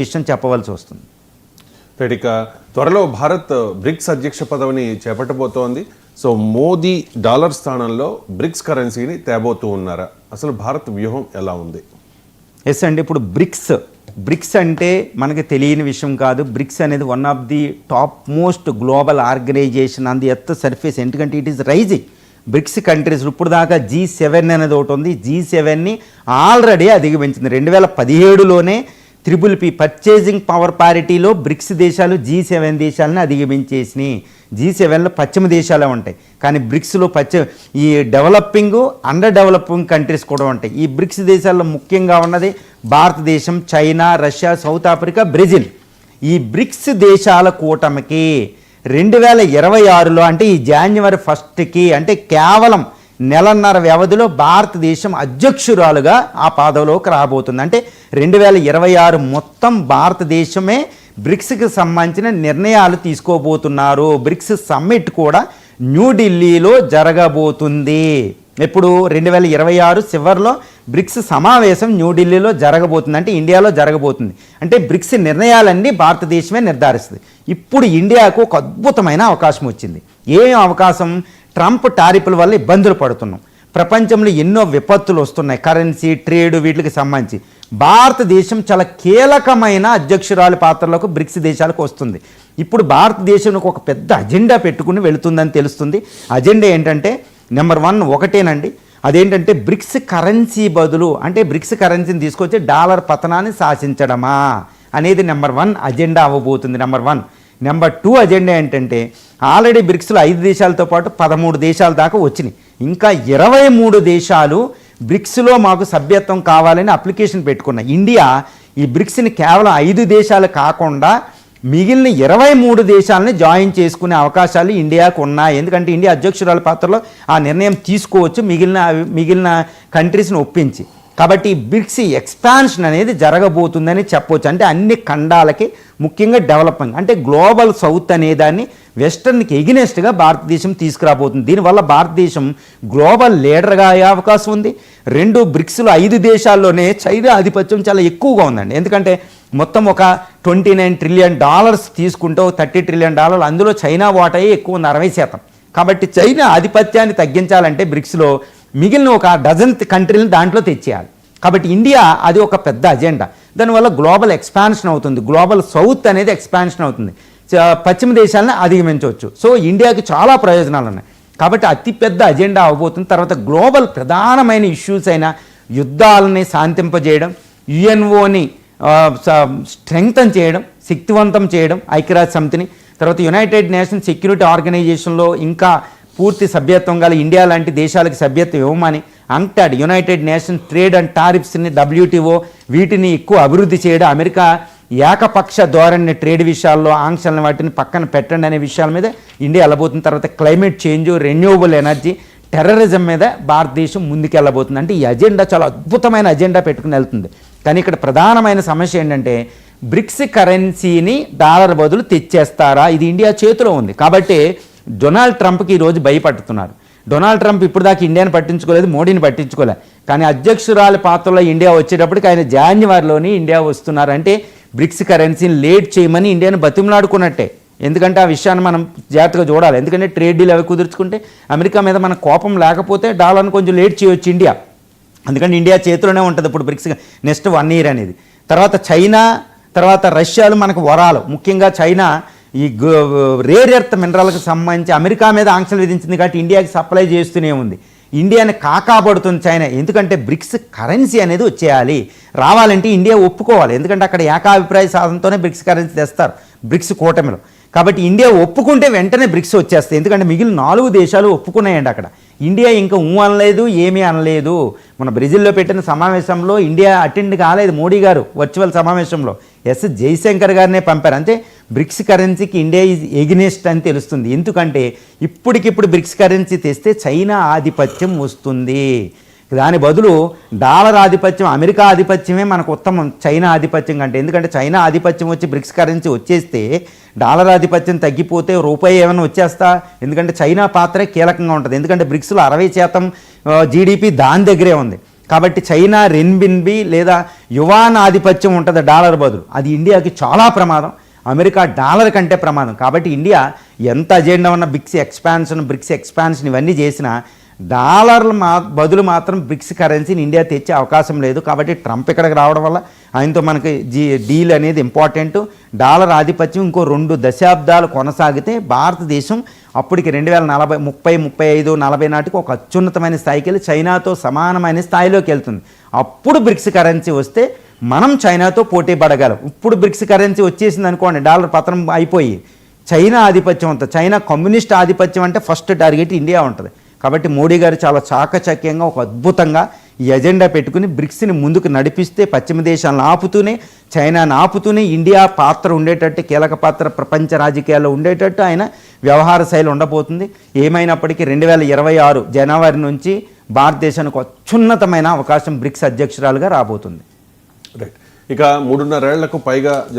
విషయం చెప్పవలసి వస్తుంది. ఇక త్వరలో భారత్ బ్రిక్స్ అధ్యక్ష పదవిని చేపట్టబోతోంది. సో మోదీ డాలర్ స్థానంలో బ్రిక్స్ కరెన్సీని తేబోతూ ఉన్నారా? అసలు భారత్ వ్యూహం ఎలా ఉంది? ఎస్ అండి, ఇప్పుడు బ్రిక్స్ అంటే మనకి తెలియని విషయం కాదు. బ్రిక్స్ అనేది one of the top most global organization on the earth surface. ఎందుకంటే it is rising. BRICS countries ఇప్పుడు దాకా G7 అనేది ఒకటి ఉంది. G7ని ఆల్రెడీ అధిగమించింది. 2017లోనే PPP పర్చేజింగ్ పవర్ పారిటీలో బ్రిక్స్ దేశాలు G7 దేశాలను అధిగమించేసినాయి. G7లో పశ్చిమ దేశాలే ఉంటాయి, కానీ బ్రిక్స్లో ఈ డెవలపింగ్ అండర్ డెవలపింగ్ కంట్రీస్ కూడా ఉంటాయి. ఈ బ్రిక్స్ దేశాల్లో ముఖ్యంగా ఉన్నది భారతదేశం, China, Russia, south Africa, Brazil. ఈ బ్రిక్స్ దేశాల కూటమికి 2026లో అంటే ఈ January 1కి అంటే కేవలం నెలన్నర వ్యవధిలో భారతదేశం అధ్యక్షురాలుగా ఆ పదవిలోకి రాబోతుంది. అంటే 2026 మొత్తం భారతదేశమే బ్రిక్స్కి సంబంధించిన నిర్ణయాలు తీసుకోబోతున్నారు. బ్రిక్స్ సమ్మిట్ కూడా న్యూఢిల్లీలో జరగబోతుంది. ఇప్పుడు 2026 చివరిలో బ్రిక్స్ సమావేశం న్యూఢిల్లీలో జరగబోతుంది, అంటే ఇండియాలో జరగబోతుంది. అంటే బ్రిక్స్ నిర్ణయాలన్నీ భారతదేశమే నిర్ధారిస్తుంది. ఇప్పుడు ఇండియాకు ఒక అద్భుతమైన అవకాశం వచ్చింది. ఏం అవకాశం? ట్రంప్ టారిఫ్ల వల్ల ఇబ్బందులు పడుతున్నాం. ప్రపంచంలో ఎన్నో విపత్తులు వస్తున్నాయి, కరెన్సీ, ట్రేడ్, వీటికి సంబంధించి. భారతదేశం చాలా కీలకమైన అధ్యక్షురాలి పాత్రలకు బ్రిక్స్ దేశాలకు వస్తుంది. ఇప్పుడు భారతదేశానికి ఒక పెద్ద అజెండా పెట్టుకుని వెళుతుందని తెలుస్తుంది. అజెండా ఏంటంటే నెంబర్ 1 ఒకటేనండి. అదేంటంటే బ్రిక్స్ కరెన్సీ బదులు, అంటే బ్రిక్స్ కరెన్సీని తీసుకొచ్చి డాలర్ పతనాన్ని శాసించడమా అనేది నెంబర్ 1 అజెండా అవ్వబోతుంది. నెంబర్ 1. నెంబర్ 2 అజెండా ఏంటంటే ఆల్రెడీ బ్రిక్స్లో 5 దేశాలతో పాటు 13 దేశాల దాకా వచ్చినాయి. ఇంకా 23 దేశాలు బ్రిక్స్లో మాకు సభ్యత్వం కావాలని అప్లికేషన్ పెట్టుకున్నాయి. ఇండియా ఈ బ్రిక్స్ని కేవలం 5 దేశాలు కాకుండా మిగిలిన 23 దేశాలని జాయిన్ చేసుకునే అవకాశాలు ఇండియాకు ఉన్నాయి. ఎందుకంటే ఇండియా అధ్యక్షురాల పాత్రలో ఆ నిర్ణయం తీసుకోవచ్చు, మిగిలిన కంట్రీస్ని ఒప్పించి. కాబట్టి బ్రిక్స్ ఎక్స్పాన్షన్ అనేది జరగబోతుందని చెప్పవచ్చు. అంటే అన్ని ఖండాలకి, ముఖ్యంగా డెవలపింగ్ అంటే గ్లోబల్ సౌత్ అనేదాన్ని వెస్టర్న్కి ఎగినెస్ట్గా భారతదేశం తీసుకురాబోతుంది. దీనివల్ల భారతదేశం గ్లోబల్ లీడర్గా అయ్యే అవకాశం ఉంది. 2 బ్రిక్స్లో 5 దేశాల్లోనే చైనా ఆధిపత్యం చాలా ఎక్కువగా ఉందండి. ఎందుకంటే మొత్తం ఒక $29 ట్రిలియన్ తీసుకుంటే $30 ట్రిలియన్, అందులో చైనా వాటాయే ఎక్కువ ఉంది, 60%. కాబట్టి చైనా ఆధిపత్యాన్ని తగ్గించాలంటే బ్రిక్స్లో మిగిలిన ఒక డజన్ కంట్రీలను దాంట్లో తెచ్చేయాలి. కాబట్టి ఇండియా అది ఒక పెద్ద అజెండా. దానివల్ల గ్లోబల్ ఎక్స్పాన్షన్ అవుతుంది, గ్లోబల్ సౌత్ అనేది ఎక్స్పాన్షన్ అవుతుంది, పశ్చిమ దేశాలను అధిగమించవచ్చు. సో ఇండియాకి చాలా ప్రయోజనాలు ఉన్నాయి. కాబట్టి అతిపెద్ద అజెండా అవబోతుంది. తర్వాత గ్లోబల్ ప్రధానమైన ఇష్యూస్ అయిన యుద్ధాలని శాంతింపజేయడం, యుఎన్ఓని స్ట్రెంగ్తన్ చేయడం, శక్తివంతం చేయడం, ఐక్యరాజ్య సమితిని, తర్వాత యునైటెడ్ నేషన్స్ సెక్యూరిటీ ఆర్గనైజేషన్లో ఇంకా పూర్తి సభ్యత్వం గల ఇండియా లాంటి దేశాలకు సభ్యత్వం ఇవ్వమని, UNCTAD united nations trade and టారిఫ్స్ని, WTO వీటిని ఎక్కువ అభివృద్ధి చేయడం, అమెరికా ఏకపక్ష ధోరణి ట్రేడ్ విషయాల్లో ఆంక్షలను వాటిని పక్కన పెట్టండి అనే విషయాల మీద ఇండియా వెళ్ళబోతుంది. తర్వాత climate change, renewable energy, terrorism మీద భారతదేశం ముందుకెళ్ళబోతుంది. అంటే ఈ అజెండా చాలా అద్భుతమైన అజెండా పెట్టుకుని వెళ్తుంది. కానీ ఇక్కడ ప్రధానమైన సమస్య ఏంటంటే బ్రిక్స్ కరెన్సీని డాలర్ బదులు తెచ్చేస్తారా? ఇది ఇండియా చేతిలో ఉంది. కాబట్టి డొనాల్డ్ ట్రంప్కి ఈరోజు భయపడుతున్నారు. డొనాల్డ్ ట్రంప్ ఇప్పుడు దాకా ఇండియాని పట్టించుకోలేదు, మోడీని పట్టించుకోలేదు. కానీ అధ్యక్షురాలి పాత్రలో ఇండియా వచ్చేటప్పటికి ఆయన జాన్యువరిలోని ఇండియా వస్తున్నారు. అంటే బ్రిక్స్ కరెన్సీని లేట్ చేయమని ఇండియాని బతిమలాడుకున్నట్టే. ఎందుకంటే ఆ విషయాన్ని మనం జాగ్రత్తగా చూడాలి. ఎందుకంటే ట్రేడ్ డీల్ అవి కుదుర్చుకుంటే అమెరికా మీద మన కోపం లేకపోతే డాలర్ని కొంచెం లేట్ చేయొచ్చు ఇండియా. అందుకని ఇండియా చేతిలోనే ఉంటుంది ఇప్పుడు బ్రిక్స్ నెక్స్ట్ 1 ఇయర్ అనేది. తర్వాత చైనా, తర్వాత రష్యాలు మనకు వరాలు. ముఖ్యంగా చైనా ఈ రేర్ ఎర్త్ మినరల్కి సంబంధించి అమెరికా మీద ఆంక్షలు విధించింది కాబట్టి ఇండియాకి సప్లై చేస్తూనే ఉంది. ఇండియాని కాకాపడుతుంది చైనా. ఎందుకంటే బ్రిక్స్ కరెన్సీ అనేది వచ్చేయాలి. రావాలంటే ఇండియా ఒప్పుకోవాలి. ఎందుకంటే అక్కడ ఏకాభిప్రాయ సాధనతోనే బ్రిక్స్ కరెన్సీ తెస్తారు బ్రిక్స్ కూటమిలో. కాబట్టి ఇండియా ఒప్పుకుంటే వెంటనే బ్రిక్స్ వచ్చేస్తాయి. ఎందుకంటే మిగిలిన 4 దేశాలు ఒప్పుకున్నాయండి. అక్కడ ఇండియా ఇంకా అనలేదు, ఏమీ అనలేదు. మన బ్రెజిల్లో పెట్టిన సమావేశంలో ఇండియా అటెండ్ కాలేదు. మోడీ గారు వర్చువల్ సమావేశంలో జైశంకర్ గారినే పంపారు. అంటే బ్రిక్స్ కరెన్సీకి ఇండియా ఈజ్ ఎగ్నెస్ట్ అని తెలుస్తుంది. ఎందుకంటే ఇప్పటికిప్పుడు బ్రిక్స్ కరెన్సీ తెస్తే చైనా ఆధిపత్యం వస్తుంది. దాని బదులు డాలర్ ఆధిపత్యం, అమెరికా ఆధిపత్యమే మనకు ఉత్తమం చైనా ఆధిపత్యం కంటే. ఎందుకంటే చైనా ఆధిపత్యం వచ్చి బ్రిక్స్ కరెన్సీ వచ్చేస్తే డాలర్ ఆధిపత్యం తగ్గిపోతే రూపాయి ఏమైనా వచ్చేస్తా. ఎందుకంటే చైనా పాత్రే కీలకంగా ఉంటుంది. ఎందుకంటే బ్రిక్స్లో 60% జీడిపి దాని దగ్గరే ఉంది. కాబట్టి చైనా రెన్బిన్బి లేదా యువాన్ ఆధిపత్యం ఉంటుంది డాలర్ బదులు, అది ఇండియాకి చాలా ప్రమాదం, అమెరికా డాలర్ కంటే ప్రమాదం. కాబట్టి ఇండియా ఎంత అజెండా ఉన్న బ్రిక్స్ ఎక్స్పాన్షన్ ఇవన్నీ చేసినా డాలర్లు బదులు మాత్రం బ్రిక్స్ కరెన్సీని ఇండియా తెచ్చే అవకాశం లేదు. కాబట్టి ట్రంప్ ఇక్కడికి రావడం వల్ల ఆయనతో మనకి డీల్ అనేది ఇంపార్టెంట్. డాలర్ ఆధిపత్యం ఇంకో 2 దశాబ్దాలు కొనసాగితే భారతదేశం అప్పటికి 2040, 30, 35, 40 నాటికి ఒక అత్యున్నతమైన స్థాయికి వెళ్ళి చైనాతో సమానమైన స్థాయిలోకి వెళ్తుంది. అప్పుడు బ్రిక్స్ కరెన్సీ వస్తే మనం చైనాతో పోటీ పడగలం. ఇప్పుడు బ్రిక్స్ కరెన్సీ వచ్చేసింది అనుకోండి, డాలర్ పతనం అయిపోయి చైనా ఆధిపత్యం ఉంటుంది. చైనా కమ్యూనిస్ట్ ఆధిపత్యం అంటే ఫస్ట్ టార్గెట్ ఇండియా ఉంటుంది. కాబట్టి మోడీ గారు చాలా చాకచక్యంగా ఒక అద్భుతంగా ఈ ఎజెండా పెట్టుకుని బ్రిక్స్ని ముందుకు నడిపిస్తే పశ్చిమ దేశాలను ఆపుతూనే చైనాను ఆపుతూనే ఇండియా పాత్ర ఉండేటట్టు, కీలక పాత్ర ప్రపంచ రాజకీయాల్లో ఉండేటట్టు ఆయన వ్యవహార శైలి ఉండబోతుంది. ఏమైనప్పటికీ 2026 జనవరి నుంచి భారతదేశానికి అత్యున్నతమైన అవకాశం బ్రిక్స్ అధ్యక్షురాలుగా రాబోతుంది. రైట్. ఇక 3.5 ఏళ్లకు పైగా